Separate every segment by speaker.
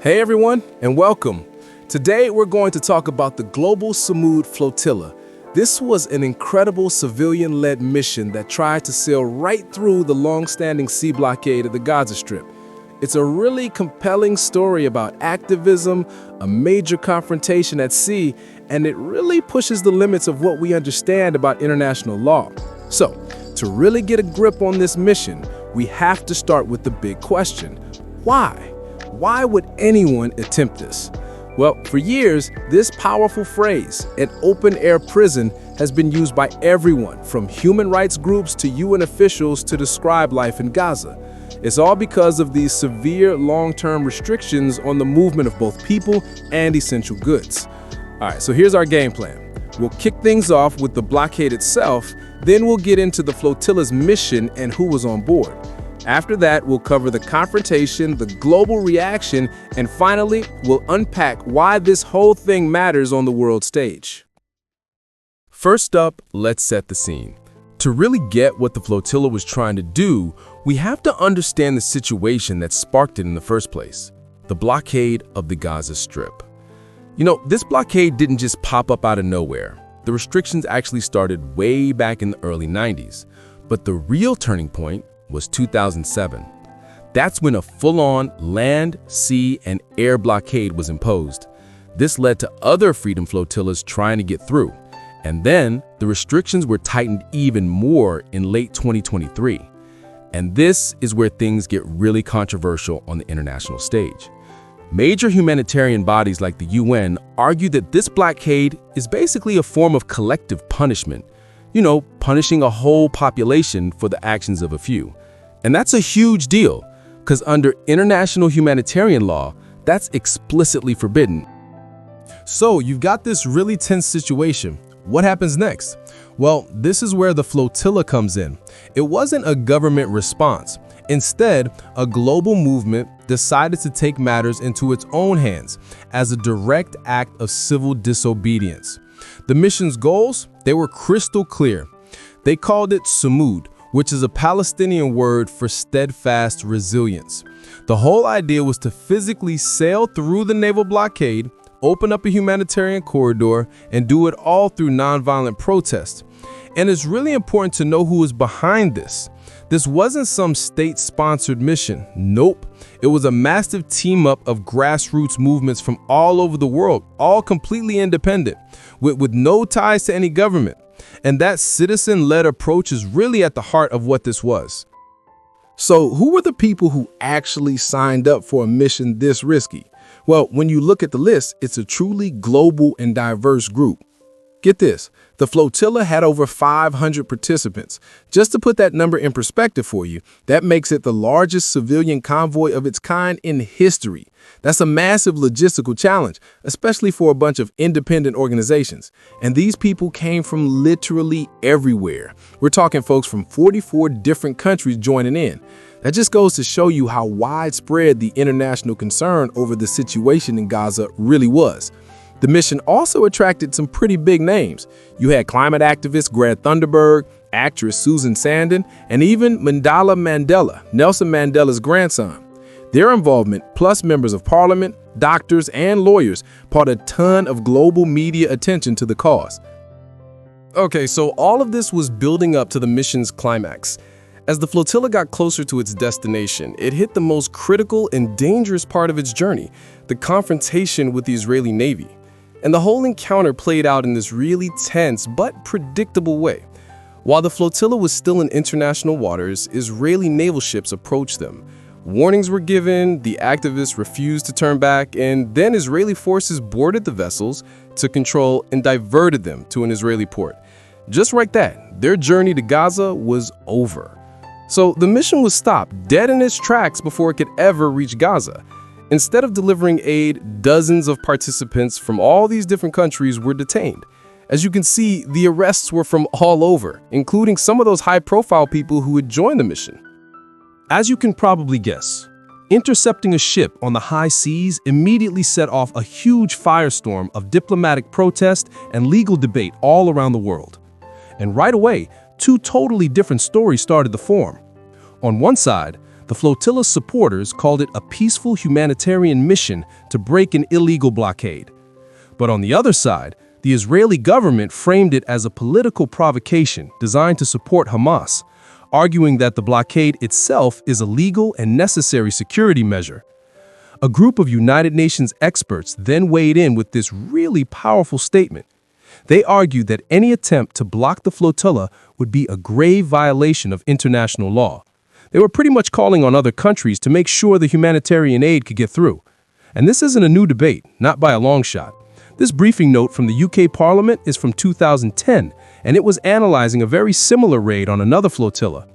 Speaker 1: Hey everyone, and welcome. Today we're going to talk about the Global Sumud Flotilla. This was an incredible civilian-led mission that tried to sail right through the long-standing sea blockade of the Gaza Strip. It's a really compelling story about activism, a major confrontation at sea, and it really pushes the limits of what we understand about international law. So, to really get a grip on this mission, we have to start with the big question: why? Why would anyone attempt this? Well, for years, this powerful phrase, an open-air prison, has been used by everyone from human rights groups to UN officials to describe life in Gaza. It's all because of these severe long-term restrictions on the movement of both people and essential goods. All right, so here's our game plan. We'll kick things off with the blockade itself, then we'll get into the flotilla's mission and who was on board. After that, we'll cover the confrontation, the global reaction, and finally, we'll unpack why this whole thing matters on the world stage. First up, let's set the scene. To really get what the flotilla was trying to do, we have to understand the situation that sparked it in the first place: the blockade of the Gaza Strip. You know, this blockade didn't just pop up out of nowhere. The restrictions actually started way back in the early 90s. But the real turning point was 2007. That's when a full-on land, sea, and air blockade was imposed. This led to other freedom flotillas trying to get through. And then the restrictions were tightened even more in late 2023. And this is where things get really controversial on the international stage. Major humanitarian bodies like the UN argue that this blockade is basically a form of collective punishment. You know, punishing a whole population for the actions of a few. And that's a huge deal, because under international humanitarian law, that's explicitly forbidden. So you've got this really tense situation. What happens next? Well, this is where the flotilla comes in. It wasn't a government response. Instead, a global movement decided to take matters into its own hands as a direct act of civil disobedience. The mission's goals, they were crystal clear. They called it Sumud, which is a Palestinian word for steadfast resilience. The whole idea was to physically sail through the naval blockade, open up a humanitarian corridor, and do it all through nonviolent protest. And it's really important to know who was behind this. This wasn't some state-sponsored mission. Nope. It was a massive team-up of grassroots movements from all over the world, all completely independent, with no ties to any government. And that citizen-led approach is really at the heart of what this was. So who were the people who actually signed up for a mission this risky? Well, when you look at the list, it's a truly global and diverse group. Get this, the flotilla had over 500 participants. Just to put that number in perspective for you, that makes it the largest civilian convoy of its kind in history. That's a massive logistical challenge, especially for a bunch of independent organizations. And these people came from literally everywhere. We're talking folks from 44 different countries joining in. That just goes to show you how widespread the international concern over the situation in Gaza really was. The mission also attracted some pretty big names. You had climate activist Greta Thunberg, actress Susan Sarandon, and even Mandela Mandela, Nelson Mandela's grandson. Their involvement, plus members of parliament, doctors, and lawyers, brought a ton of global media attention to the cause. Okay, so all of this was building up to the mission's climax. As the flotilla got closer to its destination, it hit the most critical and dangerous part of its journey, the confrontation with the Israeli Navy. And the whole encounter played out in this really tense but predictable way. While the flotilla was still in international waters, Israeli naval ships approached them. Warnings were given, the activists refused to turn back, and then Israeli forces boarded the vessels, took control, and diverted them to an Israeli port. Just like that, their journey to Gaza was over. So the mission was stopped dead in its tracks before it could ever reach Gaza. Instead of delivering aid, dozens of participants from all these different countries were detained. As you can see, the arrests were from all over, including some of those high-profile people who had joined the mission. As you can probably guess, intercepting a ship on the high seas immediately set off a huge firestorm of diplomatic protest and legal debate all around the world. And right away, two totally different stories started to form. On one side, The flotilla's supporters called it a peaceful humanitarian mission to break an illegal blockade. But on the other side, the Israeli government framed it as a political provocation designed to support Hamas, arguing that the blockade itself is a legal and necessary security measure. A group of United Nations experts then weighed in with this really powerful statement. They argued that any attempt to block the flotilla would be a grave violation of international law. They were pretty much calling on other countries to make sure the humanitarian aid could get through. And this isn't a new debate, not by a long shot. This briefing note from the UK Parliament is from 2010, and it was analyzing a very similar raid on another flotilla.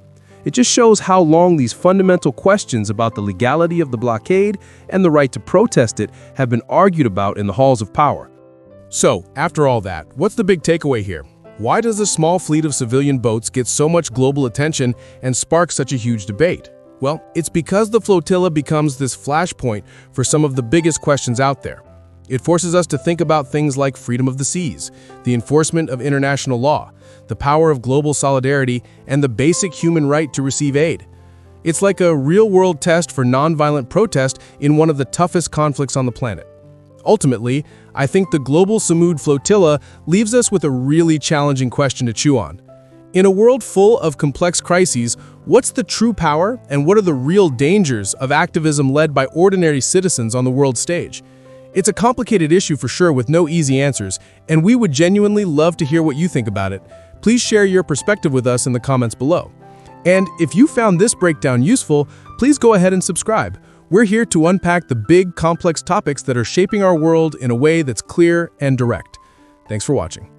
Speaker 1: It just shows how long these fundamental questions about the legality of the blockade and the right to protest it have been argued about in the halls of power.
Speaker 2: So, after all that, what's the big takeaway here? Why does a small fleet of civilian boats get so much global attention and spark such a huge debate? Well, it's because the flotilla becomes this flashpoint for some of the biggest questions out there. It forces us to think about things like freedom of the seas, the enforcement of international law, the power of global solidarity, and the basic human right to receive aid. It's like a real-world test for nonviolent protest in one of the toughest conflicts on the planet. Ultimately, I think the Global Sumud Flotilla leaves us with a really challenging question to chew on. In a world full of complex crises, what's the true power and what are the real dangers of activism led by ordinary citizens on the world stage? It's a complicated issue for sure with no easy answers, and we would genuinely love to hear what you think about it. Please share your perspective with us in the comments below. And if you found this breakdown useful, please go ahead and subscribe. We're here to unpack the big, complex topics that are shaping our world in a way that's clear and direct. Thanks for watching.